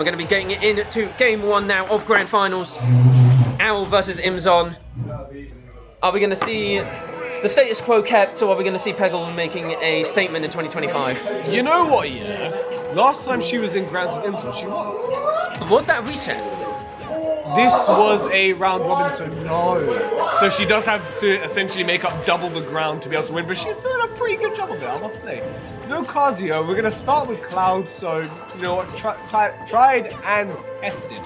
We're going to be getting it into game 1 now of Grand Finals. Aryl versus Imzon. Are we going to see the status quo kept, or are we going to see Peggle making a statement in 2025? You know what, yeah? Last time she was in Grands with Imzon, she won. Was that a reset? This was a round robin, so no. So she does have to essentially make up double the ground to be able to win, but she's doing a pretty good job of it, I must say. No Kazuya, we're going to start with Cloud, so, you know what, tried and tested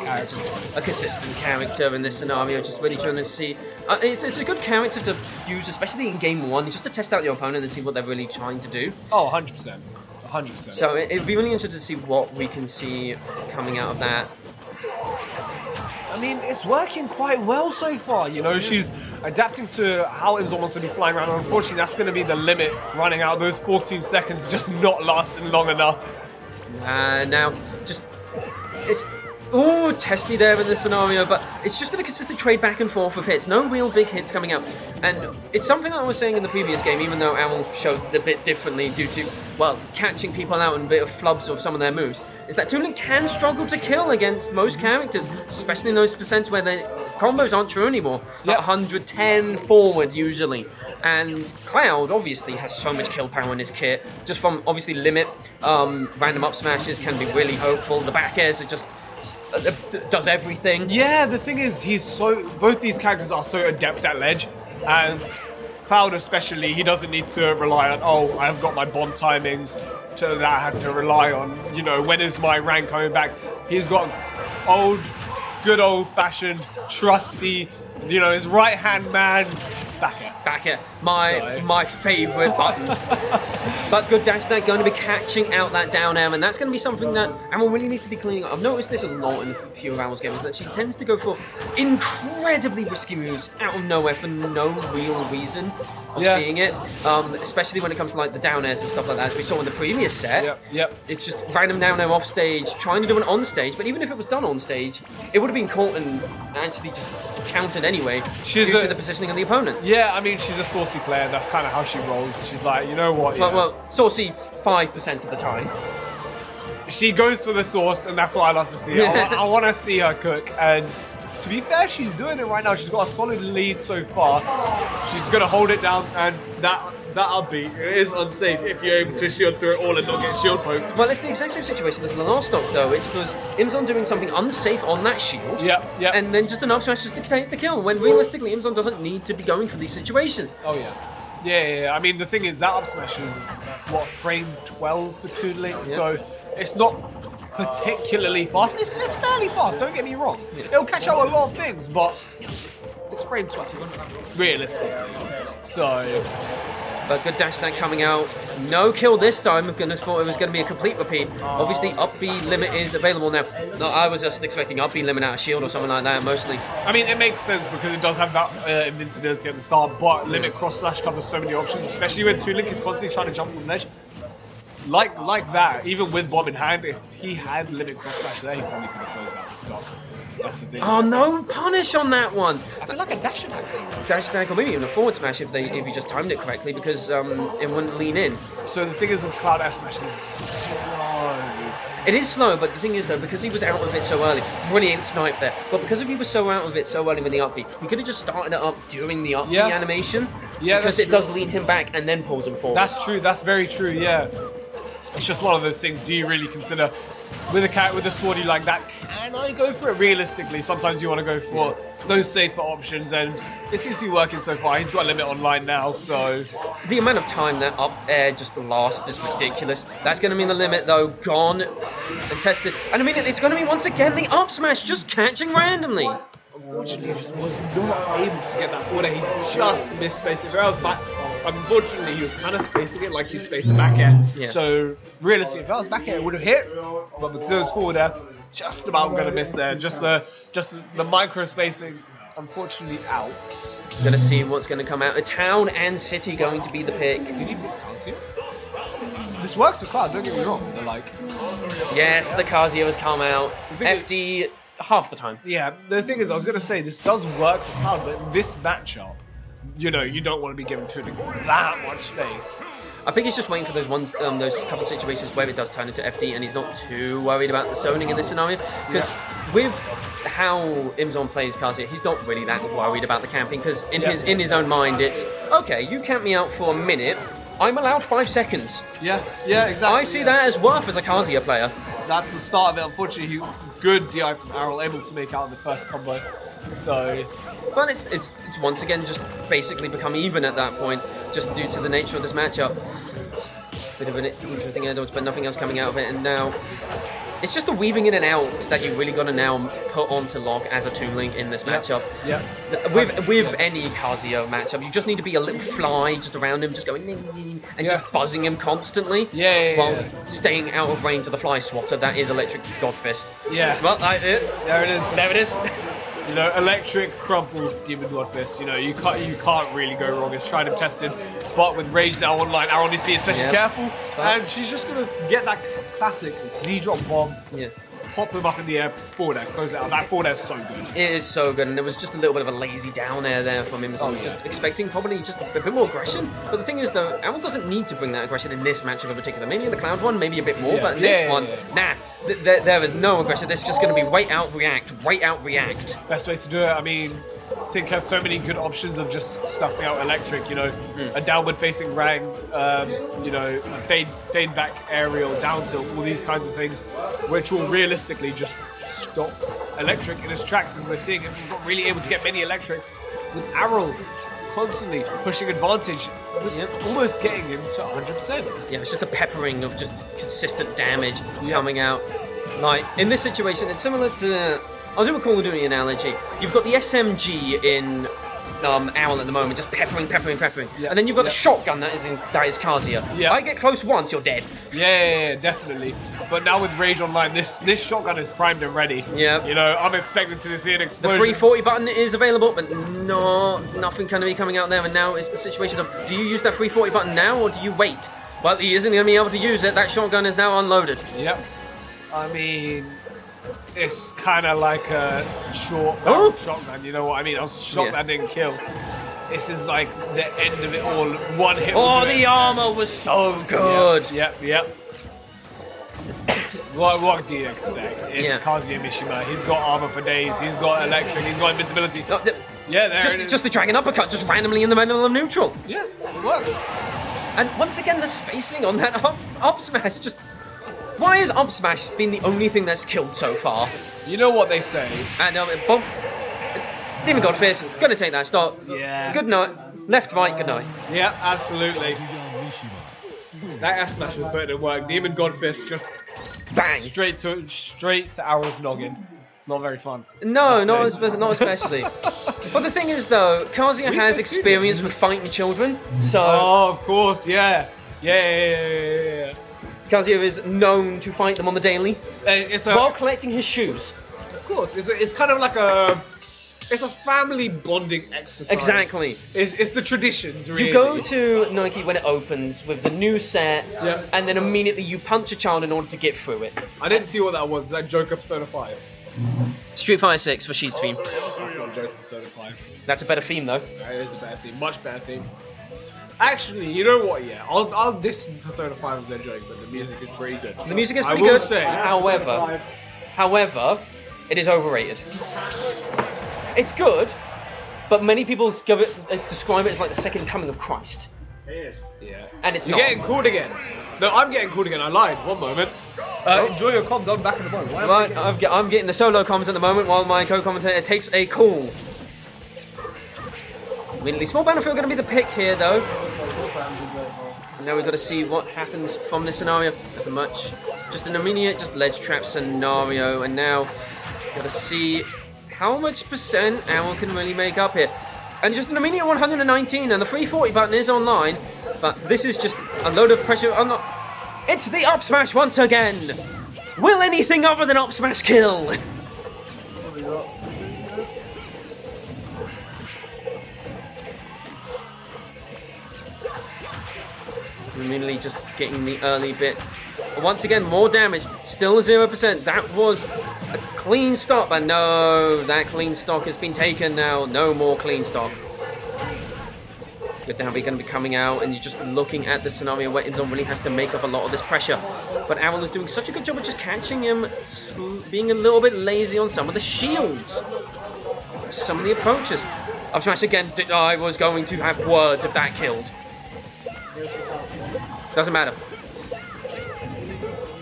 character choice. A consistent character in this scenario, just really trying to see. It's a good character to use, especially in game 1, just to test out your opponent and see what they're really trying to do. Oh, 100%. 100%. So it'd be really interesting to see what we can see coming out of that. I mean, it's working quite well so far, you know, she's adapting to how Imzon wants to be flying around. Unfortunately, that's going to be the limit, running out. Those 14 seconds just not lasting long enough. Now, just, it's, testy there in this scenario, but it's just been a consistent trade back and forth of hits. No real big hits coming out. And it's something that I was saying in the previous game, even though Aryl showed a bit differently due to, well, catching people out and a bit of flubs of some of their moves, is that Toon Link can struggle to kill against most characters, especially in those percents where the combos aren't true anymore. Like 110 forward usually. And Cloud obviously has so much kill power in his kit, just from obviously limit, random up smashes can be really hopeful. The back airs are just does everything. Yeah, the thing is, both these characters are so adept at ledge, and Cloud especially, he doesn't need to rely on, oh, I've got my bomb timings that I have to rely on, you know, when is my rank coming back? He's got good old-fashioned, trusty, you know, his right-hand man, back air. My favourite button. But good dash there, going to be catching out that down air, and that's going to be something that Aryl really needs to be cleaning up. I've noticed this a lot in a few of Aryl's games, that she tends to go for incredibly risky moves out of nowhere for no real reason of seeing it, especially when it comes to like the down airs and stuff like that, as we saw in the previous set. Yep. It's just random down air off stage, trying to do it on stage, but even if it was done on stage, it would have been caught and actually just countered anyway due to the positioning of the opponent. Yeah, I mean, she's a saucy player. That's kind of how she rolls. She's like, you know what? Yeah. Well, saucy 5% of the time. She goes for the sauce, and that's what I love to see. I want to see her cook. And to be fair, she's doing it right now. She's got a solid lead so far. She's going to hold it down, and that upbeat is unsafe if you're able to shield through it all and not get shield poked. Well, it's the exact same situation as the last stock, though. It was Imzon doing something unsafe on that shield, and then just an up smash just to take the kill, when realistically Imzon doesn't need to be going for these situations. Oh, yeah. Yeah. I mean, the thing is, that up smash is, what, frame 12 for Toon Link, so it's not particularly fast. It's fairly fast, don't get me wrong. It'll catch out a lot of things, but it's frame 12, realistically. So... But good dash attack coming out. No kill this time. I thought it was going to be a complete repeat. Obviously, up B limit is available now. No, I was just expecting up B limit out of shield or something like that, mostly. I mean, it makes sense because it does have that invincibility at the start, but limit cross slash covers so many options, especially when Toon Link is constantly trying to jump from ledge. Like that, even with bomb in hand, if he had limit cross slash there, he probably could have closed out the stock. That's the thing. Oh, no punish on that one. I feel like a dash attack. Dash attack, or maybe even a forward smash if you just timed it correctly, because it wouldn't lean in. So the thing is with Cloud F smash, it's slow. It is slow, but the thing is though, because he was out of it so early, brilliant snipe there. But because he was so out of it so early with the up B, he could have just started it up during the up B animation. Yeah, because it does lean him back and then pulls him forward. That's true. That's very true. Yeah. It's just one of those things. Do you really consider with a swordy like that? Can I go for it? Realistically, sometimes you want to go for those safer options, and it seems to be working so far. He's got a limit online now, so the amount of time that up air just lasts is ridiculous. That's going to mean the limit though gone and tested, and I mean it's going to be once again the up smash just catching randomly. Unfortunately, he was not able to get that forward. He just missed space it. But unfortunately, he was kind of spacing it like he'd space a back air. Yeah. So realistically, if that was back air, it would have hit. But because it was forward air, just about going to miss there. Just the micro spacing, unfortunately, out. Going to see what's going to come out. A town and city going to be the pick. Did he pick Kazuya? This works for Cloud. Don't get me wrong. They're like, yes, the Kazuya has come out. FD. Half the time. Yeah, the thing is, I was going to say, this does work for Cloud, but in this matchup, you know, you don't want to be giving Toon Link that much space. I think he's just waiting for those couple of situations where it does turn into FD, and he's not too worried about the zoning in this scenario. Because with how Imzon plays Kazuya, he's not really that worried about the camping. Because in his own mind, it's okay. You camp me out for a minute. I'm allowed 5 seconds. Yeah, exactly. I see that as worth as a Kazuya player. That's the start of it. Unfortunately, good DI from Aryl, able to make out in the first combo. So, but it's once again just basically become even at that point, just due to the nature of this matchup. Bit of an interesting air dodge, but nothing else coming out of it, and now it's just the weaving in and out that you really got to now put onto lock as a Toon Link in this matchup. Yeah. With any Kazuya matchup, you just need to be a little fly just around him, just going and just buzzing him constantly. While staying out of range of the fly swatter that is Electric God Fist. Yeah. Well, there it is. There it is. You know, electric crumple Demon God Fist. You know, you can't really go wrong. It's tried and tested. But with Rage now online, Aryl needs to be especially careful. And she's just gonna get that classic Z-drop bomb. Pop them up in the air, forward air, close it out. That forward air is so good. It is so good, and there was just a little bit of a lazy down air there from him. Just expecting probably just a bit more aggression. But the thing is, though, Aryl doesn't need to bring that aggression in this matchup in particular. Maybe in the Cloud one, maybe a bit more, but in this one, nah. There is no aggression. There's just going to be wait out, react, wait out, react. Best way to do it. I mean, Tink has so many good options of just stuffing out electric. You know, a downward facing Rang, you know, a fade back aerial, down tilt, all these kinds of things, which will realistically just stop electric in his tracks. And we're seeing him, he's not really able to get many electrics with Aryl constantly pushing advantage, almost getting him to 100%. Yeah, it's just a peppering of just consistent damage coming out. Like, in this situation, it's similar to... I'll do a Call of Duty analogy. You've got the SMG in Aryl at the moment, just peppering. And then you've got the shotgun that is Kazuya. I get close once, you're dead. Yeah, definitely. But now with Rage Online, this shotgun is primed and ready. You know, I'm expecting to see an explosion. The 340 button is available, but nothing going to be coming out there. And now it's the situation of, do you use that 340 button now, or do you wait? Well, he isn't going to be able to use it. That shotgun is now unloaded. I mean... It's kind of like a short shotgun, you know what I mean? I was shocked that didn't kill. This is like the end of it all. One hit. Oh, the armor was so good. What do you expect? It's Kazuya Mishima. He's got armor for days. He's got electric. He's got invincibility. Just the dragon uppercut, just randomly in the middle of neutral. Yeah, it works. And once again, the spacing on that up smash just. Why has up smash been the only thing that's killed so far? You know what they say. And boom. Demon God Fist, gonna take that stock. Good night. Left, right, good night. Yeah, absolutely. That S smash was put in work. Demon God Fist just bang straight to Aryl's noggin. Not very fun. No, not especially. But the thing is, though, Kazuya has experience with fighting children, so. Oh, of course, yeah. Kazuya is known to fight them on the daily, while collecting his shoes. Of course, it's kind of like it's a family bonding exercise. Exactly. It's the traditions, really. You go to Nike when it opens with the new set, and then immediately you punch a child in order to get through it. I didn't see what that was. Is that Joker Persona 5? Street Fighter 6 for Sheet's theme. That's not Joker Persona 5. That's a better theme, though. That is a better theme. Much better theme. Actually, you know what? Yeah, I'll diss Persona 5 as their joke, but the music is pretty good. The music is pretty good. However, it is overrated. It's good, but many people describe it as like the second coming of Christ. It is. Yeah. And it's You're getting called again. No, I'm getting called again. I lied. One moment. Enjoy your comms. I'm back in the moment. Right, I'm getting the solo comms at the moment while my co-commentator takes a call. Immediately, small battlefield going to be the pick here, though. Now we've got to see what happens from this scenario. Nothing much. Just an immediate, just ledge trap scenario, and now got to see how much percent Aryl can really make up here. And just an immediate 119, and the 340 button is online, but this is just a load of pressure. It's the up smash once again. Will anything other than up smash kill? Immediately just getting the early bit. Once again, more damage. Still 0%. That was a clean stock, but no, that clean stock has been taken now. No more clean stock. Good down B going to be coming out, and you're just looking at the scenario where Imzon really has to make up a lot of this pressure. But Aryl is doing such a good job of just catching him, being a little bit lazy on some of the shields, some of the approaches. Up smash again. I was going to have words if that killed. Doesn't matter.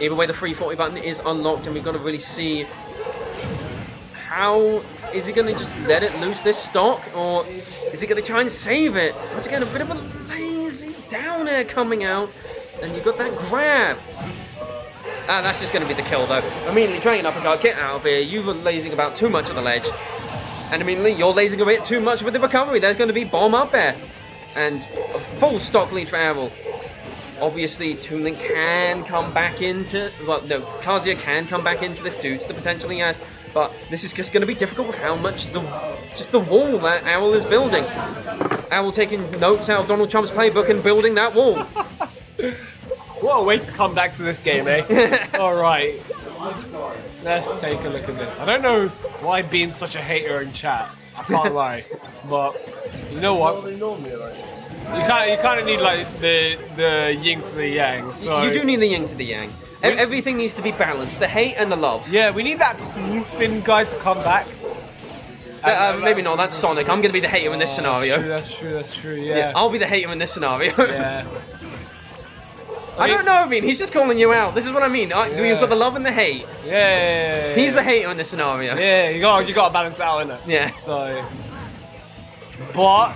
Either way, the 340 button is unlocked, and we've got to really see how is he going to just let it loose this stock, or is he going to try and save it? Once again, a bit of a lazy down air coming out, and you've got that grab. Ah, that's just going to be the kill, though. Immediately drain uppercut, get out of here. You were lazing about too much of the ledge, and immediately you're lazing a bit too much with the recovery. There's going to be bomb up air, and a full stock lead for Aryl. Obviously, Toon Link can come back into... Well, no, Kazuya can come back into this due to the potential he has. But this is just going to be difficult with how much the wall that Aryl is building. Aryl taking notes out of Donald Trump's playbook and building that wall. What a way to come back to this game, eh? Alright. Let's take a look at this. I don't know why being such a hater in chat. I can't lie. But, you know what? You kind of need like the yin to the yang. So you do need the yin to the yang. Everything needs to be balanced. The hate and the love. Yeah, we need that cool thin guy to come back. Maybe not. That's Sonic. I'm going to be the hater in this scenario. That's true. Yeah. I'll be the hater in this scenario. Yeah. I don't know. I mean, he's just calling you out. This is what I mean. You've got the love and the hate. Yeah. He's the hater in this scenario. Yeah. You got to balance it out, innit? Yeah. So, but.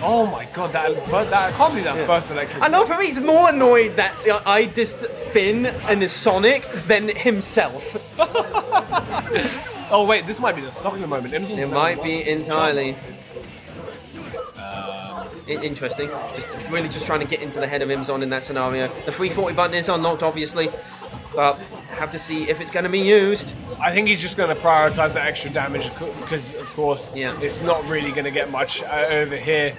Oh my god, that I can't believe that first electric. I know, for me, he's more annoyed that I dissed Finn and his Sonic than himself. Oh wait, this might be the stock in the moment. It might be entirely. Interesting. Just trying to get into the head of Imzon in that scenario. The 340 button is unlocked, obviously, but have to see if it's going to be used. I think he's just going to prioritize that extra damage because, of course, it's not really going to get much over here.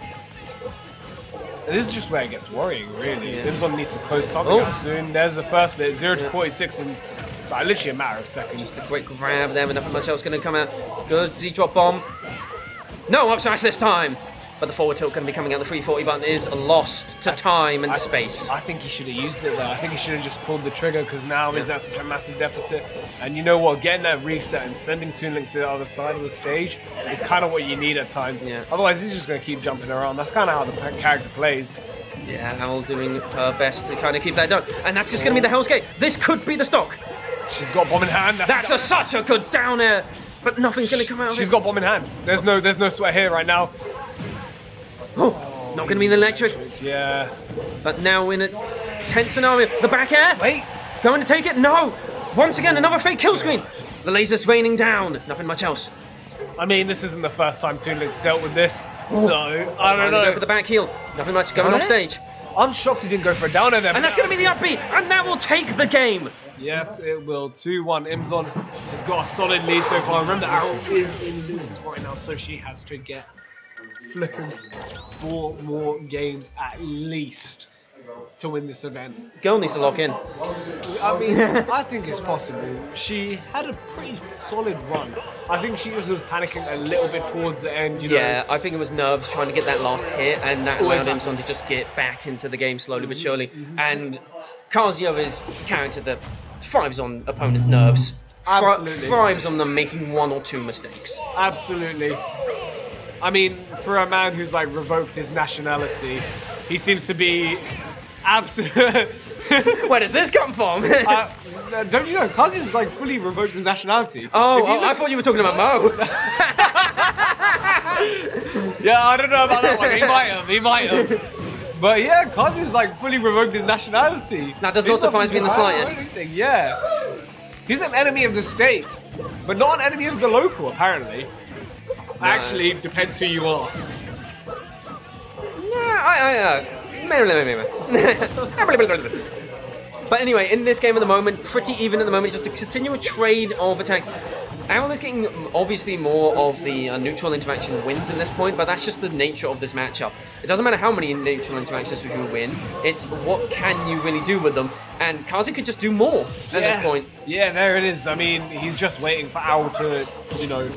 And this is just where it gets worrying, really. Imzon needs to close something out soon. There's the first bit, 0 to 46 in literally a matter of seconds. Just a quick grab there, but nothing much else going to come out. Good Z-drop bomb. No up smash this time! But the forward tilt going to be coming out. The 340 button is lost to time and space. I think he should have used it though. I think he should have just pulled the trigger because now he's at such a massive deficit. And you know what? Getting that reset and sending Toon Link to the other side of the stage is kind of what you need at times. Otherwise, he's just going to keep jumping around. That's kind of how the character plays. Yeah, Aryl doing her best to kind of keep that down. And that's just going to be the Hell's Gate. This could be the stock. She's got bomb in hand. That's such a good down air. But nothing's going to come out of it. She's got bomb in hand. There's no sweat here right now. Oh, not going to be the electric. Yeah. But now in a tense scenario. The back air. Wait. Going to take it? No. Once again, another fake kill screen. The laser's raining down. Nothing much else. I mean, this isn't the first time Toon Link's dealt with this. So, I don't know. Go for the back heel. Nothing much going off stage. I'm shocked he didn't go for a downer there. And that's going to be the up B. And that will take the game. Yes, it will. 2-1. Imzon has got a solid lead so far. Remember, Aryl is in losers right now, so she has to get flipping 4 more games at least to win this event. Girl needs to lock in. I mean, I think it's possible. She had a pretty solid run. I think she just was panicking a little bit towards the end, you know. Yeah, I think it was nerves trying to get that last hit, and that allowed Imzon to just get back into the game slowly but surely. And Kazuya is a character that thrives on opponents' nerves. Absolutely. Thrives on them making 1 or 2 mistakes. Absolutely. I mean, for a man who's like revoked his nationality, he seems to be absolute. Where does this come from? Don't you know? Kazuya's like fully revoked his nationality. I thought you were talking about Mo. Yeah, I don't know about that one. He might have. But yeah, Kazuya's like fully revoked his nationality. That does not surprise me in the slightest. Yeah. He's an enemy of the state, but not an enemy of the local, apparently. No. Actually, depends who you ask. But anyway, in this game at the moment, pretty even at the moment, just a continual trade of attack. Aryl is getting obviously more of the neutral interaction wins at this point, but that's just the nature of this matchup. It doesn't matter how many neutral interactions you win, it's what can you really do with them, and Kazi could just do more at this point. Yeah, there it is. I mean, he's just waiting for Aryl to,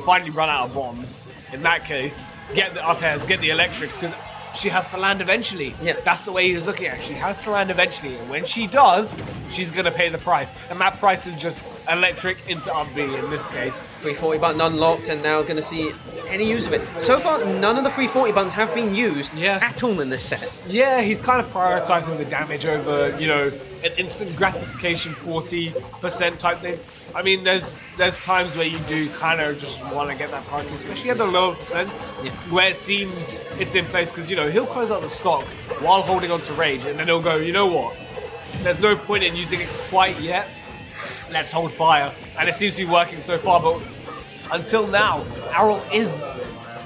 finally run out of bombs. In that case, get the up airs, get the electrics, because she has to land eventually. Yeah. That's the way he's looking at it. She has to land eventually, and when she does, she's gonna pay the price. And that price is just electric into up B in this case. 340 button unlocked, and now going to see any use of it. So far, none of the 340 buttons have been used at all in this set. Yeah, he's kind of prioritizing the damage over, you know, an instant gratification 40% type thing. I mean, there's times where you do kind of just want to get that priority, especially at the lower percents, where it seems it's in place, because, you know, he'll close out the stock while holding on to rage, and then he'll go, you know what, there's no point in using it quite yet, let's hold fire. And it seems to be working so far, but until now, Aryl is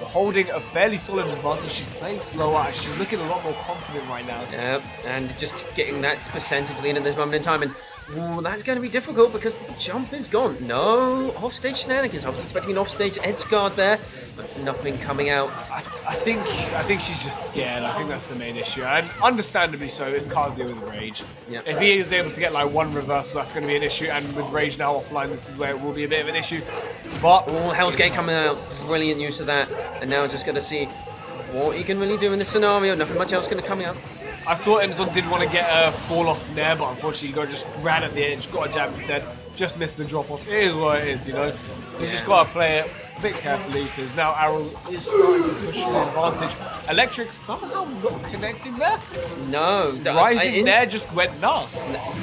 holding a fairly solid advantage. She's playing slower. She's looking a lot more confident right now. Yep, and just getting that percentage lead at this moment in time. And ooh, that's going to be difficult because the jump is gone. No offstage shenanigans. I was expecting an offstage edge guard there, but nothing coming out. I think she's just scared. I think that's the main issue, and understandably so. It's Kazuya with rage. Yep. If he is able to get like one reversal, that's going to be an issue. And with rage now offline, this is where it will be a bit of an issue. But Hell's Gate coming out. Brilliant use of that. And now just going to see what he can really do in this scenario. Nothing much else going to come out. I thought Imzon did want to get a fall off there, but unfortunately, he just ran at the edge, got a jab instead, just missed the drop off. It is what it is, you know. He's just got to play it a bit carefully, because now Aryl is starting to push the advantage. Electric somehow not connecting there. No, Rising there just went nuts.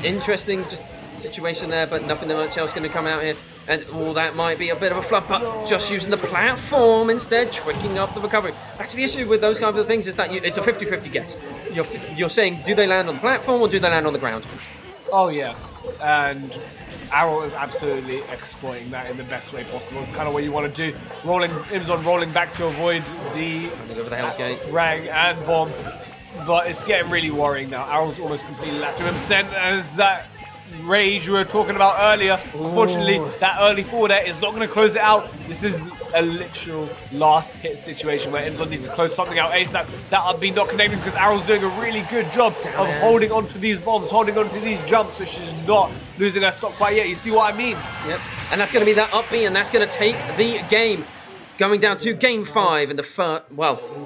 Interesting just situation there, but nothing much else going to come out here. And all that might be a bit of a flub, but just using the platform instead, tricking up the recovery. That's the issue with those kinds of things, is that it's a 50-50 guess. You're saying, do they land on the platform or do they land on the ground? Oh yeah, and Aryl is absolutely exploiting that in the best way possible. It's kind of what you want to do. Imzon rolling back to avoid the over the Hell's Gate. Rang and bomb, but it's getting really worrying now. Aryl's almost completely lacking him, as that rage we were talking about earlier. Unfortunately, that early forward air is not going to close it out. This is a literal last hit situation where Imzon needs to close something out ASAP. That up B not connecting, because Aryl's doing a really good job of holding onto these bombs, holding onto these jumps, so she's not losing her stock quite yet. You see what I mean? Yep. And that's going to be that up B, and that's going to take the game. Going down to game 5 in the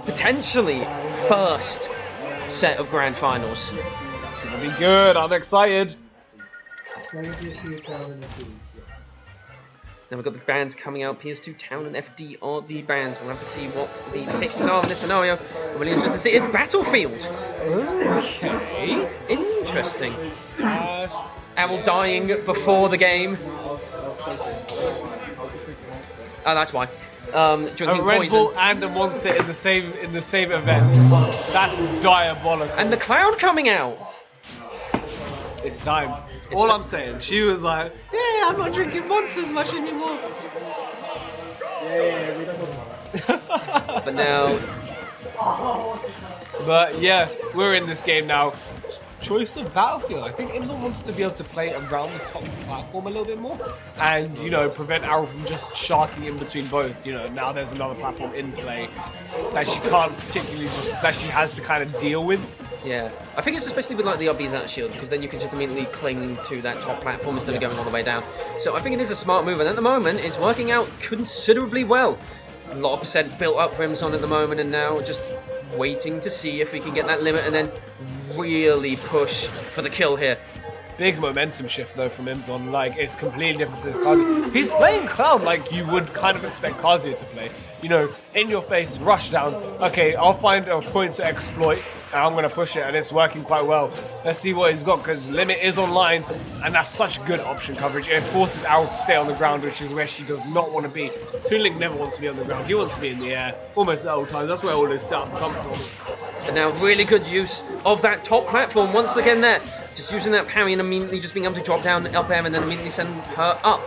potentially first set of grand finals. That's going to be good. I'm excited. Then we've got the bands coming out. PS2, Town, and FD are the bands. We'll have to see what the picks are in this scenario. I'm really interested to see. It's Battlefield. Okay. Interesting. Aryl dying before the game. Oh, that's why. Drinking a Red poison. Bull and a Monster in the same event. That's diabolical. And the cloud coming out. It's time. All I'm saying, she was like, yeah, I'm not drinking Monsters much anymore. Yeah, we don't know. But now... But yeah, we're in this game now. Choice of Battlefield. I think Imzon wants to be able to play around the top platform a little bit more, and you know, prevent Aryl from just sharking in between both. You know, now there's another platform in play that she can't particularly that she has to kind of deal with. Yeah, I think it's especially with like the RBs out of shield, because then you can just immediately cling to that top platform instead of going all the way down. So I think it is a smart move, and at the moment it's working out considerably well. A lot of percent built up for Imzon at the moment, and now just waiting to see if we can get that limit and then really push for the kill here. Big momentum shift though from Imzon. Like, it's completely different to this Kazuya. He's playing Cloud like you would kind of expect Kazuya to play. You know, in your face, rush down. Okay, I'll find a point to exploit, and I'm going to push it, and it's working quite well. Let's see what he's got, because Limit is online, and that's such good option coverage. It forces Aryl to stay on the ground, which is where she does not want to be. Toon Link never wants to be on the ground. He wants to be in the air, almost at all times. That's where all his setups come from. And now really good use of that top platform once again there. Just using that parry and immediately just being able to drop down up air and then immediately send her up.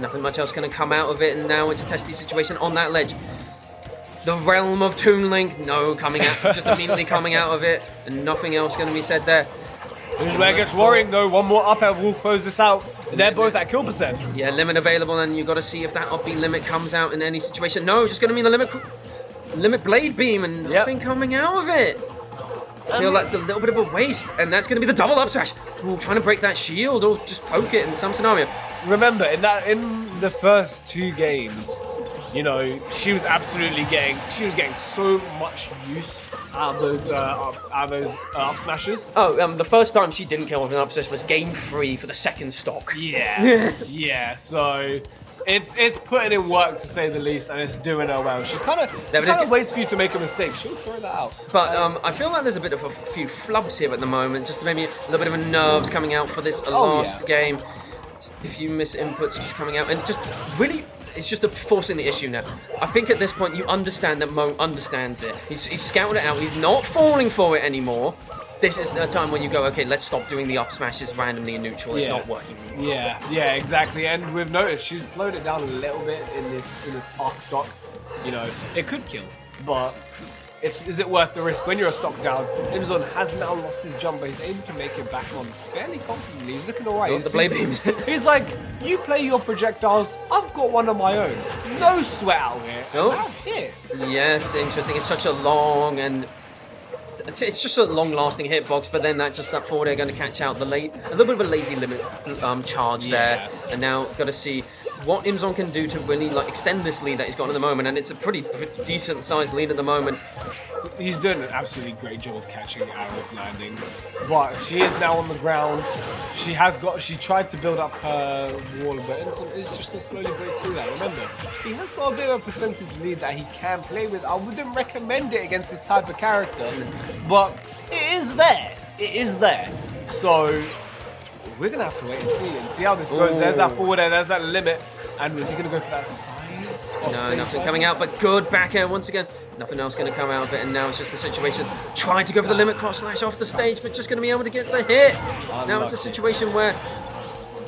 Nothing much else going to come out of it, and now it's a testy situation on that ledge. The realm of Toon Link, no, coming out, just immediately coming out of it, and nothing else going to be said there. This is where it gets worrying though. One more up air will close this out. They're both at kill percent. Yeah, limit available, and you've got to see if that up B limit comes out in any situation. No, just going to mean the limit blade beam, and nothing coming out of it. I feel that's a little bit of a waste, and that's going to be the double up smash. Ooh, trying to break that shield or just poke it in some scenario. Remember, in the first 2 games, you know, she was getting so much use out of those up smashes. Oh, the first time she didn't kill with an up smash was game 3 for the second stock. Yeah, yeah. So it's putting in work to say the least, and it's doing her well. She's kind of waits for you to make a mistake. She'll throw that out. But I feel like there's a bit of a few flubs here at the moment. Just maybe a little bit of a nerves coming out for this last game. Just a few misinputs just coming out, and just really. It's just forcing the issue now. I think at this point you understand that Mo understands it. He's scouted it out. He's not falling for it anymore. This is the time when you go, okay, let's stop doing the up smashes randomly in neutral. It's not working anymore. Yeah, exactly. And we've noticed she's slowed it down a little bit in this past stock. You know, it could kill, but is it worth the risk? When you're a stock down, Imzon has now lost his jump, but he's able to make it back on fairly confidently. He's looking alright. The blade beams. He's like, you play your projectiles, I've got one of my own. No sweat out here. Out here. Yes, interesting. It's such a long and it's just a long-lasting hitbox, but then that forward air going to catch out a little bit of a lazy limit charge there, and now got to see what Imzon can do to really extend this lead that he's got at the moment, and it's a pretty decent sized lead at the moment. He's doing an absolutely great job of catching Aryl's landings, but she is now on the ground. She tried to build up her wall, but Imzon is just going to slowly break through that. Remember, he has got a bit of a percentage lead that he can play with. I wouldn't recommend it against this type of character, but it is there. It is there. So we're going to have to wait and see how this goes. There's that forward air, there's that limit. And is he going to go for that side? No, nothing coming out, but good back air once again. Nothing else going to come out of it, and now it's just the situation. Trying to go for the limit cross slash off the stage, but just going to be able to get the hit. Now it's a situation where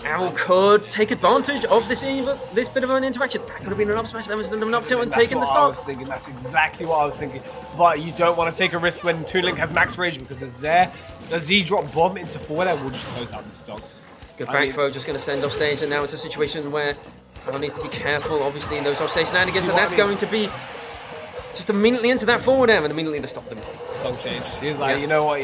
Aryl could take advantage of this bit of an interaction. That could have been an up smash, that was an up tilt and taking the stock. That's exactly what I was thinking. But you don't want to take a risk when Toon Link has max rage, because the Z drop bomb into forward air will just close out the stock. Good back throw, just going to send off stage, and now it's a situation where Aryl needs to be careful, obviously, in those offstage shenanigans, and that's going to be just immediately into that forward air and immediately to stop them. Song change. He's like, you know what,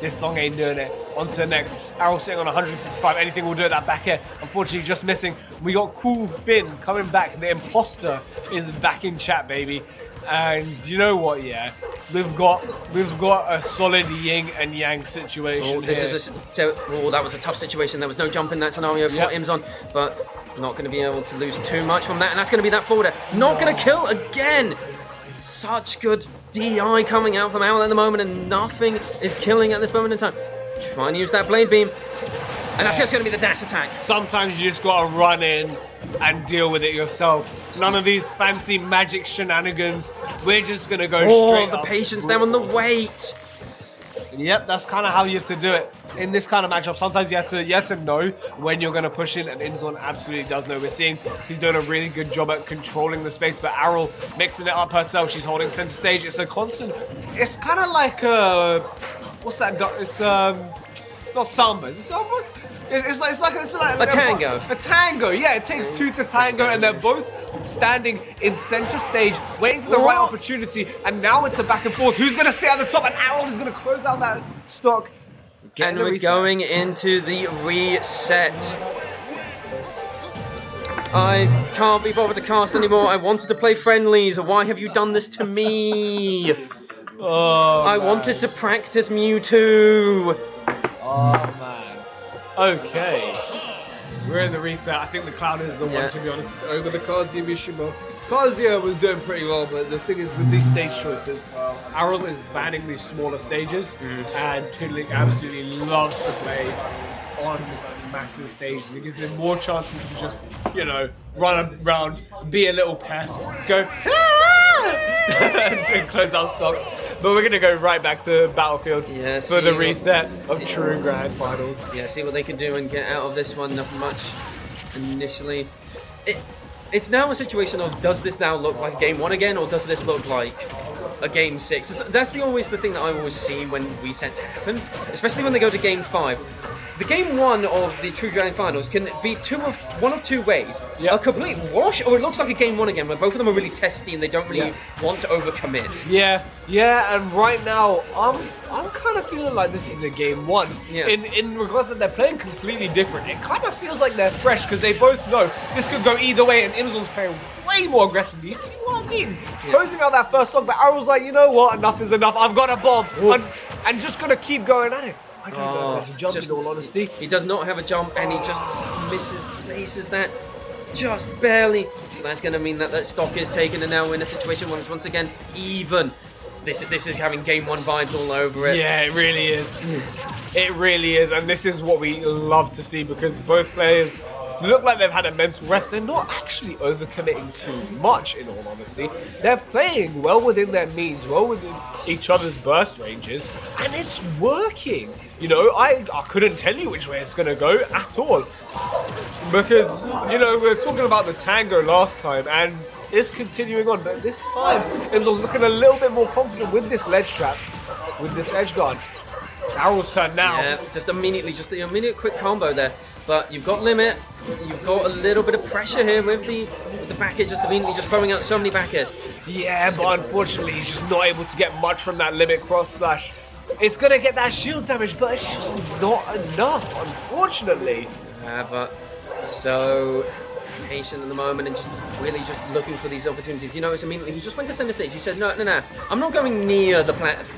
this song ain't doing it. On to the next. Aryl sitting on 165, anything will do it, that back air. Unfortunately, just missing. We got Cool Finn coming back. The imposter is back in chat, baby. And you know what, we've got a solid yin and yang situation here. That was a tough situation. There was no jump in that scenario for Imzon, but not going to be able to lose too much from that, and that's going to be that forward air. Not going to kill again. Such good DI coming out from Aryl at the moment, and nothing is killing at this moment in time. Trying to use that blade beam, and that's just going to be the dash attack. Sometimes you just got to run in and deal with it yourself. None of these fancy magic shenanigans. We're just going to go straight the patience there on the wait. Yep, that's kind of how you have to do it in this kind of matchup. Sometimes you have to know when you're going to push in, and Imzon absolutely does know. We're seeing he's doing a really good job at controlling the space, but Aryl mixing it up herself. She's holding center stage. It's a constant. It's kind of like what's that? It's not samba. Is it samba? It's like a tango. A tango, yeah. It takes two to tango, and they're both standing in center stage, waiting for the right opportunity. And now it's a back and forth. Who's gonna stay at the top? And Aryl is gonna close out that stock. And we're going into the reset. I can't be bothered to cast anymore. I wanted to play friendlies. Why have you done this to me? I wanted to practice Mewtwo. Oh man. Okay. We're in the reset. I think the Cloud is the one, to be honest, over the Kazuya Mishima. Kazuya was doing pretty well, but the thing is with these stage choices, Aryl is banning these smaller stages, and Toon Link absolutely loves to play on massive stages. It gives him more chances to just, run around, be a little pest, go and close out stocks. But we're going to go right back to Battlefield for the reset of true Grand Finals. Yeah, see what they can do and get out of this one. Not much initially. It's now a situation of, does this now look like game 1 again, or does this look like a game 6? That's always the thing that I always see when resets happen, especially when they go to game 5. The game 1 of the True Grand Finals can be one of two ways. A complete wash, or it looks like a game 1 again, where both of them are really testy and they don't really want to overcommit. Yeah, and right now, I'm kind of feeling like this is a game 1. In regards to they're playing completely different. It kind of feels like they're fresh, because they both know this could go either way, and Imzon's playing way more aggressively. You see what I mean? Closing out that first stock, but Aryl's like, you know what? Enough is enough. I've got a bomb. And just gonna keep going at it. I don't know if there's a jump, in all honesty. He does not have a jump, and he just spaces that just barely. That's going to mean that that stock is taken, and now we're in a situation where it's once again even. This is having game 1 vibes all over it. Yeah, it really is. It really is, and this is what we love to see, because both players look like they've had a mental rest. They're not actually overcommitting too much, in all honesty. They're playing well within their means, well within each other's burst ranges, and it's working. You know, I couldn't tell you which way it's going to go at all. Because, you know, we were talking about the tango last time, and it's continuing on, but this time Imzon's looking a little bit more confident with this ledge trap, with this edge guard. It's Aryl's turn now. Yeah, just the immediate quick combo there. But you've got limit, you've got a little bit of pressure here with the back air, just immediately just throwing out so many back airs. Yeah, but unfortunately he's just not able to get much from that limit cross slash. It's gonna get that shield damage, but it's just not enough, unfortunately. Yeah, but so patient at the moment and just really just looking for these opportunities. You notice immediately he just went to center stage. He said, no, I'm not going near the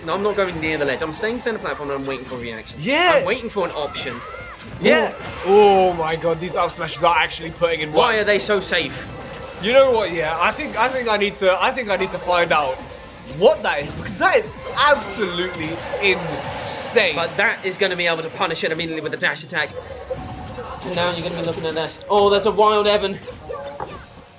I'm not going near the ledge. I'm staying center platform and I'm waiting for a reaction. Yeah. I'm waiting for an option. Yeah. Oh my god, these up smashes are actually putting in work. Why are they so safe? You know what? Yeah, I think I need to find out what that is, because that is absolutely insane. But that is going to be able to punish it immediately with the dash attack. Now you're going to be looking at this. Oh, there's a wild Evan.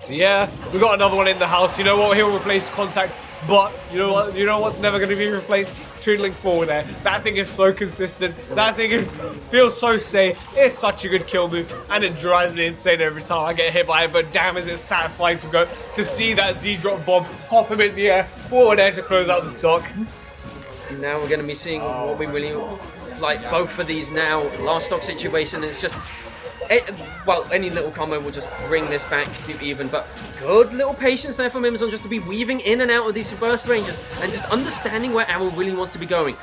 Yeah, we got another one in the house. You know what? He'll replace contact, but you know what? You know what's never going to be replaced? Tootling forward air. That thing is so consistent. That thing feels so safe. It's such a good kill move, and it drives me insane every time I get hit by it. But damn, is it satisfying to see that Z drop bomb, hop him in the air, forward air to close out the stock. Now we're going to be seeing what we really like. Both of these now last stock situation. It's just. Well, any little combo will just bring this back to even, but good little patience there from Imzon just to be weaving in and out of these burst ranges and just understanding where Aryl really wants to be going.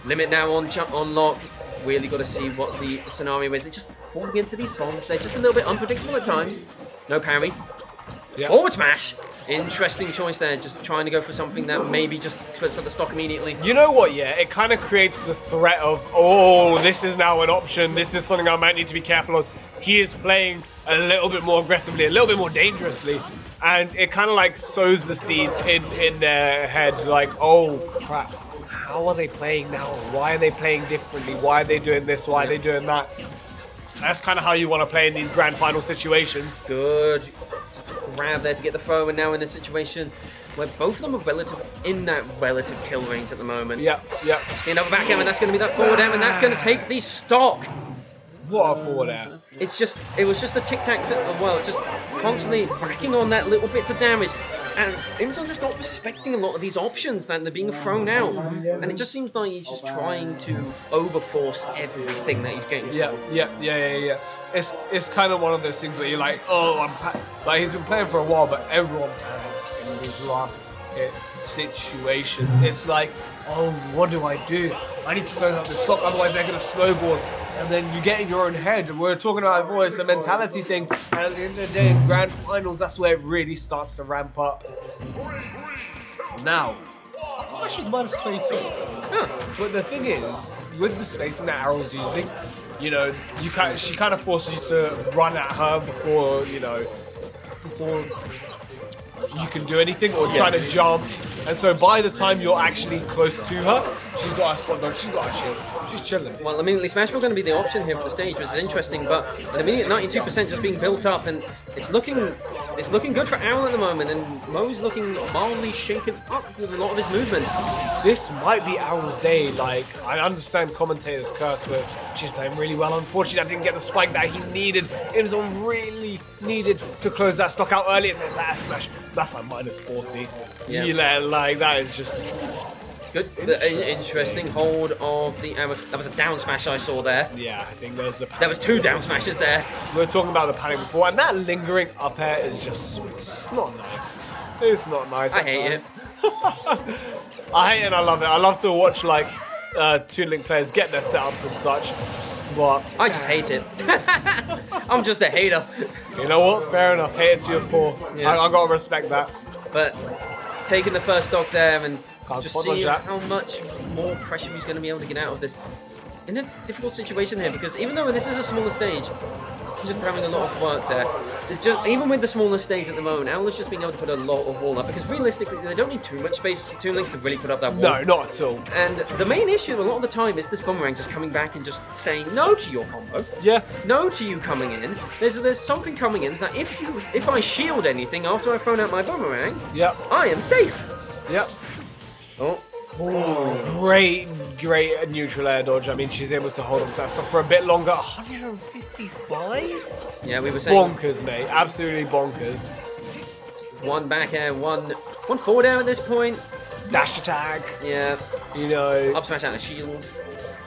Limit now on lock. Really got to see what the scenario is. It's just falling into these bombs. They're just a little bit unpredictable at times. No parry. Yep. Forward smash. Interesting choice there. Just trying to go for something that maybe just puts up the stock immediately. You know what? Yeah, it kind of creates the threat of, oh, this is now an option. This is something I might need to be careful of. He is playing a little bit more aggressively, a little bit more dangerously, and it kind of like sows the seeds in their head. Like, oh crap, how are they playing now? Why are they playing differently? Why are they doing this? Why are they doing that? That's kind of how you want to play in these grand final situations. Good grab there to get the throw, and now in a situation where both of them are in that relative kill range at the moment. Yeah. See another back air, and that's going to be that forward air, and that's going to take the stock. What a forward air. It was just a tic-tac, just constantly racking on that little bits of damage. And Imzon just not respecting a lot of these options that they're being thrown out. And it just seems like he's just trying to overforce everything that he's getting. Yeah. It's kind of one of those things where you're like, oh, like he's been playing for a while, but everyone panics in these last hit situations. It's like, oh, what do? I need to close up the stock, otherwise they're going to snowball. And then you get in your own head. We're talking about before, it's a mentality thing. And at the end of the day, in grand finals, that's where it really starts to ramp up. Now, up smash is minus 22. But the thing is, with the spacing that Aryl's using, you know, she kind of forces you to run at her before you can do anything, or try to jump. And so by the time you're actually close to her, she's got a spot dodge, she's got a shield, she's chilling. Well, immediately Smash Ball going to be the option here for the stage, which is interesting, but an immediate 92% just being built up, and it's looking good for Aryl at the moment, and Mo's looking mildly shaken up with a lot of his movement. This might be Aryl's day. Like, I understand commentators curse, but she's playing really well. Unfortunately, I didn't get the spike that he needed. Imzon really needed to close that stock out early, and there's that smash. That's like minus 40. Yeah. Like, that is just... Good. Interesting hold of the Aryl. That was a down smash I saw there. Yeah, I think there was two down smashes there. We were talking about the panic before, and that lingering up air is just... It's not nice. It's not nice. I hate it. I hate it and I love it. I love to watch, like, Toon Link players get their setups and such. But I just hate it. I'm just a hater. you know what? Fair enough. Hate it to your core. Yeah. I gotta respect that. But taking the first stock there and Can't just spot dodge seeing that. how much more pressure he's going to be able to get out of this. In a difficult situation here, because even though this is a smaller stage, just having a lot of work there. Even with the smaller stage at the moment, Aryl is just being able to put a lot of wall up, because realistically they don't need too much space, Toon Links, to really put up that wall. No, not at all. And the main issue a lot of the time is this boomerang just coming back and just saying no to your combo. Yeah. No to you coming in. There's something coming in that if I shield anything after I've thrown out my boomerang, Yep. I am safe. Yep. Oh. Great neutral air dodge. I mean, she's able to hold on to that stuff for a bit longer. 155? Yeah, we were saying Bonkers, mate. Absolutely bonkers. one back air, one forward air at this point. Dash attack. Yeah, You know, up smash out a shield.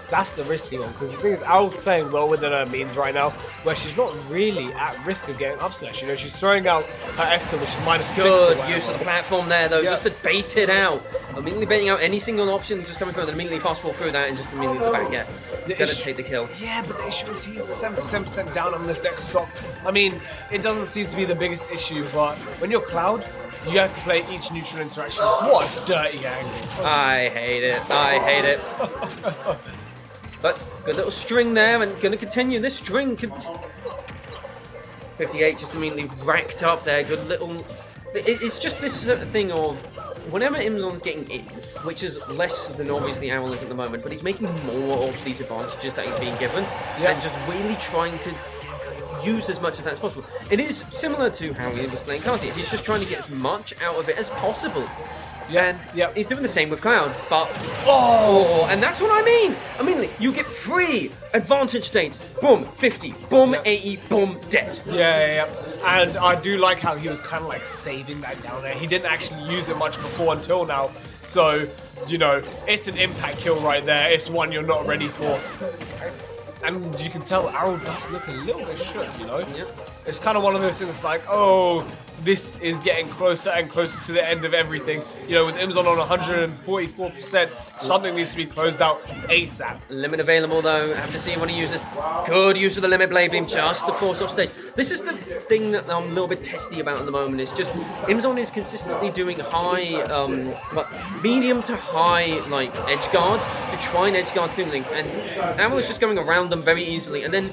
that's the risky one, because the thing is, Aryl's playing well within her means right now, where she's not really at risk of getting up smash. You know, she's throwing out her F tilt, which is -6. or Good whatever. use of the platform there, though, Yeah. just to bait it out. Immediately baiting out any single option just coming through, and then immediately fast forward through that and just immediately the back air. Gonna issue- take the kill. Yeah, but the issue is he's 77% down on this X stock. I mean, it doesn't seem to be the biggest issue, but when you're Cloud, you have to play each neutral interaction. What a dirty angle. I hate it. I hate it. But good little string there, and gonna continue. This string could 58 just immediately racked up there. Good little. It's just this thing of whenever Imzon's getting in, which is less than obviously Aryl is at the moment, but he's making more of these advantages that he's being given, and just really trying to use as much of that as possible. It is similar to how he was playing Kazi. He's just trying to get as much out of it as possible. And he's doing the same with Cloud, but and that's what I mean. I mean, you get 3 advantage states. Boom, 50. Boom, 80. Boom, dead. Yeah. And I do like how he was kind of like saving that down there. He didn't actually use it much before until now. So, you know, it's an impact kill right there. It's one you're not ready for. And you can tell Aryl does look a little bit shook, you know? Yep. It's kind of one of those things like, oh, this is getting closer and closer to the end of everything. You know, with Imzon on 144%, something needs to be closed out ASAP. Limit available though. Have to see when he uses. Good use of the limit blade beam just to force off stage. This is the thing that I'm a little bit testy about at the moment. It's just Imzon is consistently doing high, medium to high like edge guards to try and edge guard Toon Link, and Aryl is just going around them very easily, and then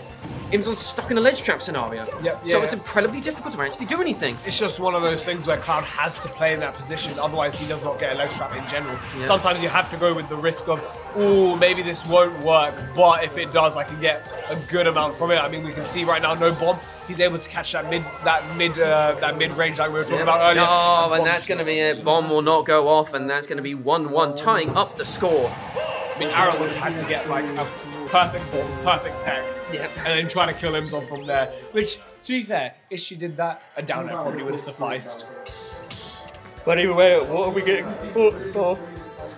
Imzon's stuck in a ledge trap scenario. So it's incredibly difficult to actually do anything. It's just one of those things where Cloud has to play in that position, otherwise he does not get a leg trap in general. Yeah. Sometimes you have to go with the risk of, oh, maybe this won't work, but if it does, I can get a good amount from it. I mean, we can see right now, no bomb. He's able to catch that mid range like we were talking about earlier. Oh, and that's going to be it. Bomb will not go off, and that's going to be 1-1, tying up the score. I mean, Aryl would have had to get like a perfect bomb, perfect tech, and then try to kill Imzon from there. Which, to be fair, if she did that, a down air probably would have sufficed. But either way, what are we getting?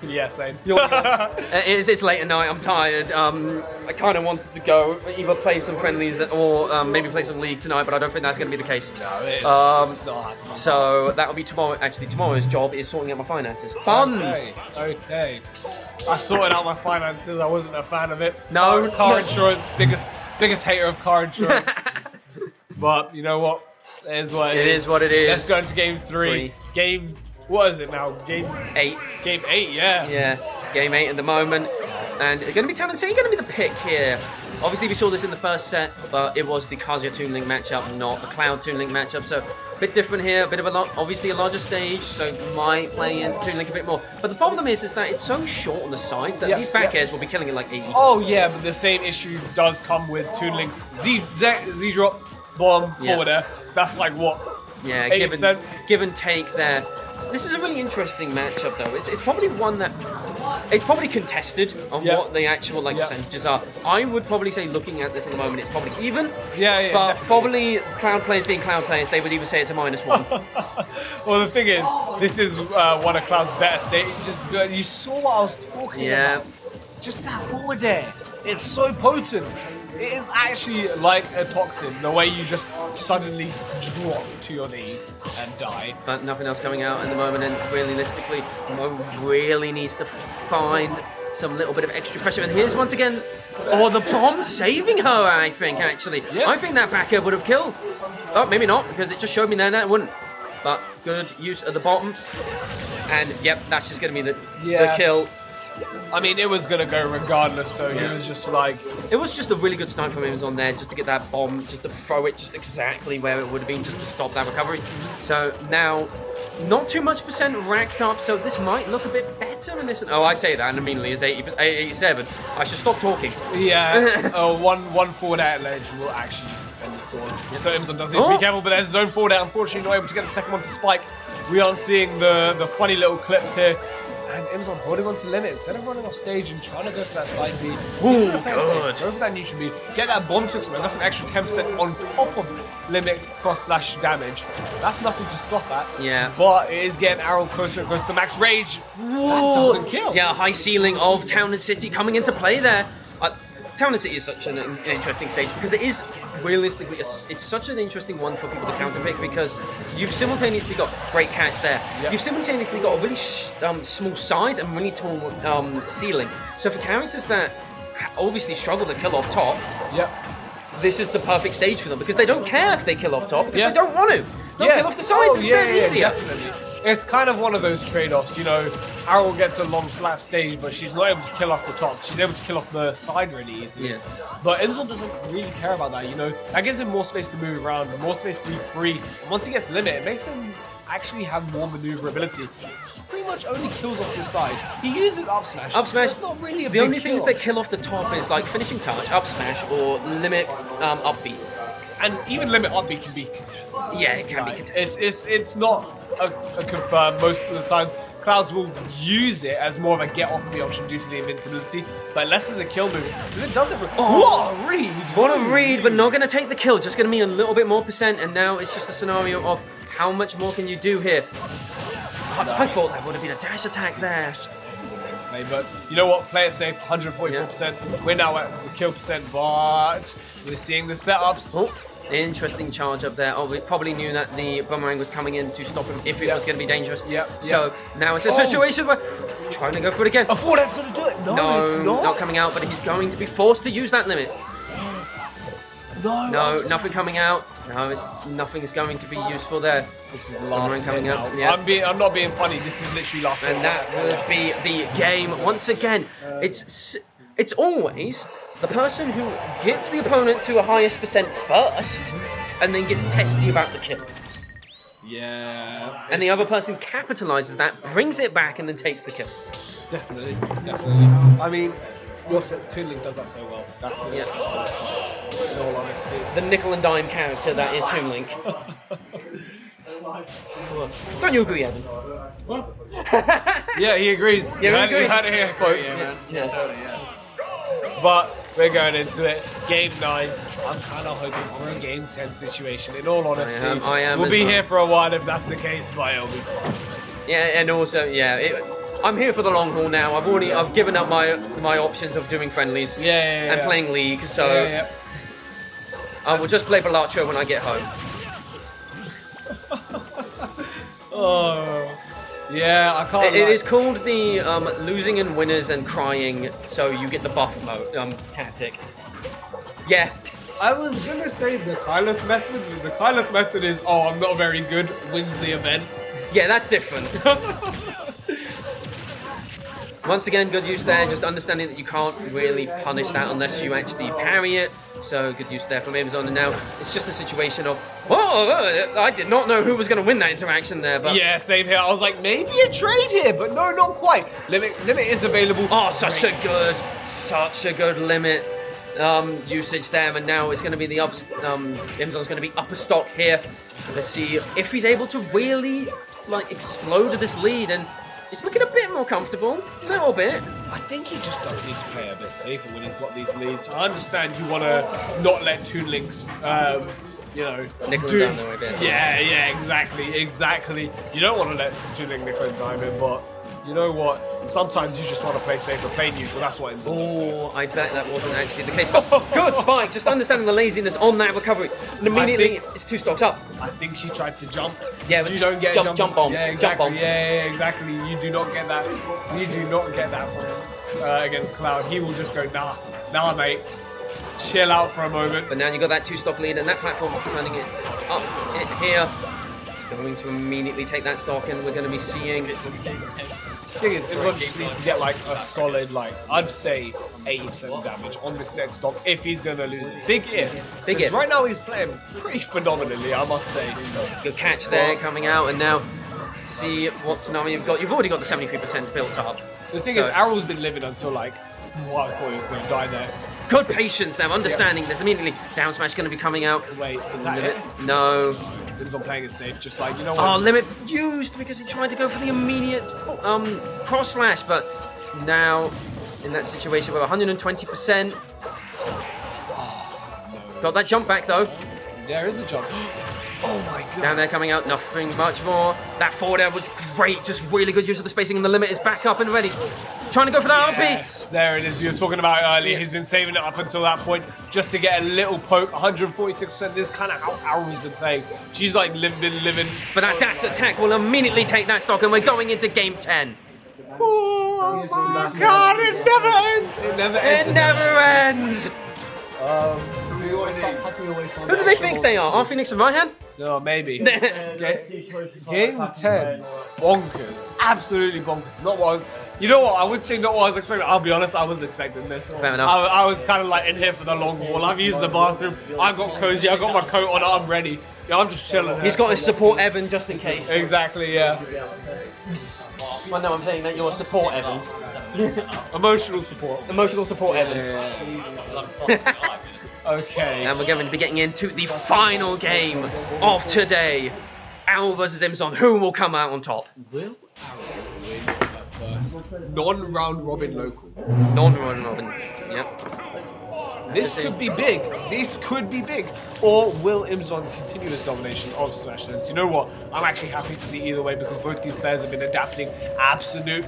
Yeah, same. It's late at night, I'm tired. I kind of wanted to go either play some friendlies or maybe play some League tonight, but I don't think that's going to be the case. No, it's not happening. So that'll be tomorrow. Actually, tomorrow's job is sorting out my finances. Fun! Okay. I sorted out my finances. I wasn't a fan of it. No. Car insurance, biggest hater of car insurance. But you know what? It is what it is. It is what it is. Let's go into game 3. What is it now? Game 8. Game 8, yeah. Yeah, game 8 at the moment. And it's going to be Talon C, going to be the pick here. Obviously, we saw this in the first set, but it was the Kazuya Toon Link matchup, not the Cloud Toon Link matchup. So a bit different here, a bit of obviously a larger stage, so might play into Toon Link a bit more. But the problem is that it's so short on the sides that these back airs will be killing it like 80. Oh yeah, but the same issue does come with Toon Link's Z drop, bomb, forward air. That's like what? Yeah, 80%? give and take there. This is a really interesting matchup, though. It's probably one that it's probably contested on what the actual percentages are. I would probably say, looking at this at the moment, it's probably even. Yeah, but definitely. probably Cloud players being Cloud players, they would even say it's a -1. Well, the thing is, this is one of Cloud's better stages. You saw what I was talking about. Just that forward air. It's so potent. It is actually like a toxin, the way you just suddenly drop to your knees and die. But nothing else coming out at the moment, and realistically, Mo really needs to find some little bit of extra pressure. And here's once again, the bomb saving her, I think, actually. Yeah. I think that back air would have killed. Oh, maybe not, because it just showed me then that it wouldn't. But good use at the bottom. And, yep, that's just going to be the kill. I mean, it was going to go regardless, so he was just like... It was just a really good snipe from Imzon there, just to get that bomb, just to throw it just exactly where it would have been, just to stop that recovery. So now, not too much percent racked up, so this might look a bit better in this. Oh, I say that, and immediately it's 87. I should stop talking. Yeah, one forward out ledge will actually just end this all. So Imzon does need to be careful, but there's his own forward out. Unfortunately, not able to get the second one to spike. We aren't seeing the funny little clips here. And Imzon holding on to limit instead of running off stage and trying to go for that side B. Ooh, good. Go for that neutral B. Get that bomb to explode. That's an extra 10% on top of limit cross/slash damage. That's nothing to scoff at. Yeah. But it is getting Aryl closer and closer to max rage. That doesn't kill. Yeah, high ceiling of Town and City coming into play there. Town and City is such an interesting stage because it is realistically it's such an interesting one for people to counterpick because you've simultaneously got great catch there. Yep. You've simultaneously got a really small sides and really tall ceiling. So for characters that obviously struggle to kill off top, this is the perfect stage for them because they don't care if they kill off top because they don't want to. They'll kill off the sides instead, easier. Definitely. It's kind of one of those trade-offs, you know. Aryl gets a long flat stage, but she's not able to kill off the top. She's able to kill off the side really easily. Yeah. But Imzon doesn't really care about that, you know. That gives him more space to move around, more space to be free. And once he gets limit, it makes him actually have more maneuverability. He pretty much only kills off the side. He uses up smash. Up smash. It's not really a the big only kill. things that kill off the top is like finishing touch, up smash, or limit up B. And even limit up B can be contested. Yeah, it can be contested. It's not a confirm most of the time. Clouds will use it as more of a get off the option due to the invincibility, but unless it's a kill move, it does it. What a read! What a read, but not going to take the kill. Just going to be a little bit more percent, and now it's just a scenario of how much more can you do here. I thought that would have been a dash attack there. But you know what? Play it safe, 144%. We're now at the kill percent, but we're seeing the setups. Oh, interesting charge up there. Oh, we probably knew that the boomerang was coming in to stop him if it was going to be dangerous. So now it's a situation where trying to go for it again. I thought that's going to do it. No, it's not coming out, but he's going to be forced to use that limit. No, nothing coming out. No, nothing is going to be useful there. This is last coming up. I'm not being funny. This is literally last. And that would be the game once again. It's always the person who gets the opponent to a highest percent first, and then gets testy about the kill. Yeah. And the other person capitalizes that, brings it back, and then takes the kill. Definitely. I mean, Toonlink does that so well. That's the in all honesty. The nickel and dime character that is Toonlink. Don't you agree, Evan? Yeah, he agrees. Yeah, we agree. You had it here, folks. Yeah. But we're going into it. Game 9. I'm kind of hoping for a Game 10 situation. In all honesty, I am we'll as be well. here for a while if that's the case, but it'll be fun. Yeah, and also, I'm here for the long haul now. I've given up my options of doing friendlies and playing League, so I will just play Balatro when I get home. Oh, yeah, I can't. It is called the losing and winners and crying, so you get the buff mode tactic. Yeah. I was gonna say the Kyleth method. The Kyleth method is, I'm not very good, wins the event. Yeah, that's different. Once again, good use there, just understanding that you can't really punish that unless you actually parry it. So good use there from Imzon, and now it's just a situation of, I did not know who was going to win that interaction there. But yeah, same here. I was like, maybe a trade here, but no, not quite. Limit is available. Oh, such a good limit usage there, and now it's going to be the Imzon's going to be upper stock here. Let's see if he's able to really explode this lead, and it's looking a bit more comfortable, a little bit. I think he just does need to play a bit safer when he's got these leads. I understand you want to not let Toonlinks, nickel and dime their way bit. Yeah, exactly. You don't want to let Toonlink nickel and dime in, but you know what? Sometimes you just want to play safer, play neutral. That's what Imzon does. Oh, I bet that wasn't actually the case. But good spike, just understanding the laziness on that recovery. And immediately, it's 2 stocks up. I think she tried to jump. Yeah, but you don't get jump bomb. Yeah, Jump exactly. bomb. Yeah, exactly. You do not get that. You do not get that from him. against Cloud, he will just go, nah, mate. Chill out for a moment. But now you got that 2-stock lead, and that platform turning it up here. Going to immediately take that stock, and we're going to be seeing. The thing is, Imzon just needs to get like a solid, like I'd say 80% damage on this next stock if he's going to lose it. Big if. Big if. Right now he's playing pretty phenomenally, I must say. Good catch there coming out, and now see what scenario you've got. You've already got the 73% built up. The thing is, Aryl's been living until like, I thought he was going to die there. Good patience now, understanding this immediately. Down smash going to be coming out. Wait, is that Limit. it? No. Imzon playing it safe, just like, you know what? Oh, limit used because he tried to go for the immediate cross slash, but now in that situation with 120%. No. Got that jump back though. There is a jump. Oh my god. Down there coming out, nothing much more. That forward air was great, just really good use of the spacing, and the limit is back up and ready. Trying to go for that RP. Yes, there it is. You were talking about it earlier. He's been saving it up until that point just to get a little poke. 146%. This is kind of how Aryl's been playing. She's like been living. But that dash attack will immediately take that stock, and we're going into game 10. Oh my god, it never ends. It never ends. It never ends. Who do they think they are? Phoenix and Ryan? No, maybe. Game Game 10. Bonkers. Absolutely bonkers. Not what I was. You know what? I would say not what I was expecting. I'll be honest, I was expecting this. Fair enough. I was kind of like in here for the long haul. I've used the bathroom. I got cozy. I got my coat on. I'm ready. Yeah, I'm just chilling. He's got his support Evan just in case. Exactly, yeah. Well, no, I'm saying that you're support Evan. Emotional support. Emotional support Evan. Okay. And we're going to be getting into the final game of today. Aryl versus Imzon. Who will come out on top? Will Non-round robin local. Non-round robin. Yep. This could be big. This could be big. Or will Imzon continue his domination of Smash Dance? You know what? I'm actually happy to see either way because both these players have been adapting absolutely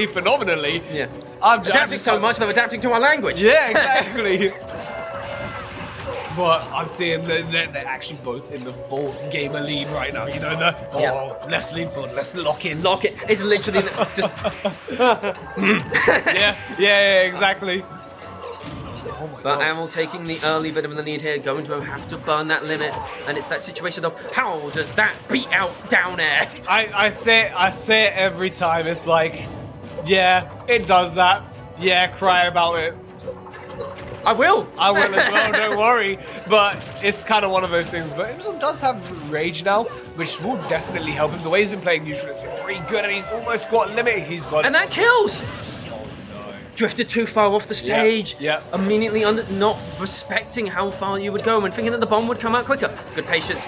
phenomenally. Yeah. Adapting so much they're adapting to our language. Yeah, exactly. But I'm seeing that they're actually both in the full gamer lead right now. You know, let's lean forward, let's lock in. Lock it. It's literally just. yeah, exactly. Oh my But god. Aryl taking the early bit of the lead here, going to have to burn that limit, and it's that situation of how does that beat out down air? I say it every time. It's like, yeah, it does that. Yeah, cry about it. I will as well, don't worry. But it's kind of one of those things. But Imzon does have rage now, which will definitely help him. The way he's been playing neutral has been pretty good, and he's almost got limit. He's got. And that kills. Drifted too far off the stage. Yeah. Immediately not respecting how far you would go and thinking that the bomb would come out quicker. Good patience.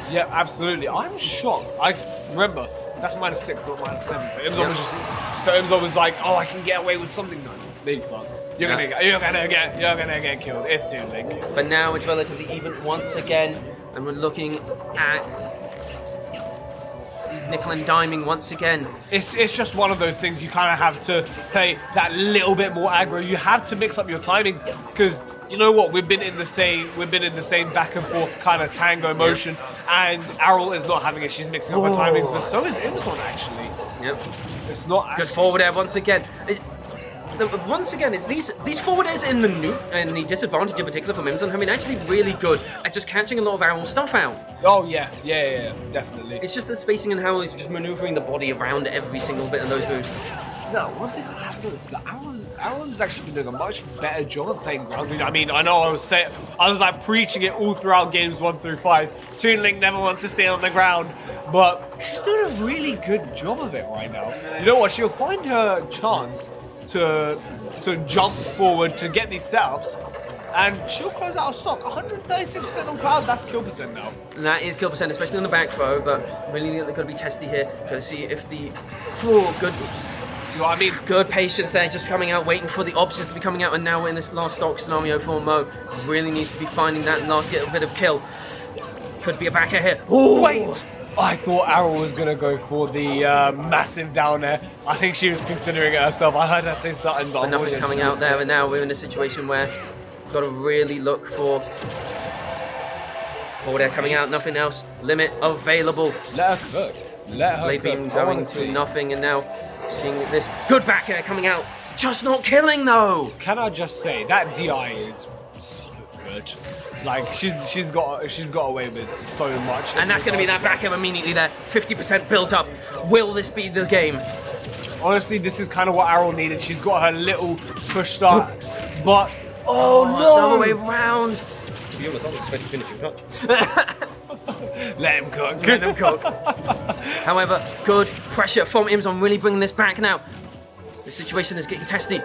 Yeah, absolutely. I'm shocked. I remember that's -6, not -7. So Imzon was like, oh, I can get away with something. No, you can't. You're gonna get killed. It's too late. But now it's relatively even once again, and we're looking at nickel and diming once again. It's just one of those things. You kind of have to play that little bit more aggro. You have to mix up your timings because you know what? We've been in the same back and forth kind of tango motion, and Aryl is not having it. She's mixing up her timings, but so is Imzon actually. Yep. It's not Good forward air once again. Once again, it's these forward airs in the disadvantage in particular for Imzon have been actually really good at just catching a lot of Aryl stuff out. Oh yeah, definitely. It's just the spacing and how he's just maneuvering the body around every single bit of those moves. No, one thing I have noticed is that Aryl has actually been doing a much better job of playing ground. I mean, I know I was like preaching it all throughout games 1 through 5. Toon Link never wants to stay on the ground, but she's doing a really good job of it right now. You know what? She'll find her chance to jump forward to get these setups, and she'll close out of stock. 136% on Cloud, that's kill percent now. And that is kill percent, especially on the back throw, but really they're going to be testy here to see if the good. You know what I mean? Good patience there, just coming out, waiting for the options to be coming out, and now we're in this last stock scenario for Mo. Really needs to be finding that last bit of kill. Could be a back air here. Ooh. Wait! I thought Aryl was going to go for the massive down air. I think she was considering it herself. I heard her say something, but nothing's coming out there, and now we're in a situation where we've got to really look for forward air coming out, nothing else. Limit available. Let her cook. Let her Beam cook. going to nothing, and now Seeing this good back air coming out, just not killing though. Can I just say that DI is so good. Like she's got away with so much. And that's going to be that back air immediately there. 50% built up. Will this be the game? Honestly, this is kind of what Aryl needed. She's got her little push start, but Another way round. To be honest, I was expecting finishing touch. let him cook. Let him cook. However, good pressure from Imzon, really bringing this back now. The situation is getting testy.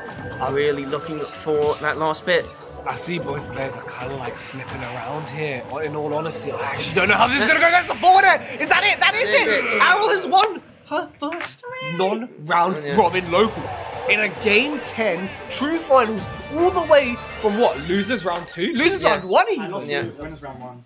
Really looking for that last bit. I see both players are kind of like slipping around here. In all honesty, I actually don't know how this is going to go against the forward air. Is that it? That is it. Aryl has won her first non-round robin local in a game 10 true finals, all the way from what? Losers round 2? Losers round 1 even. I lost Yeah. winners round 1.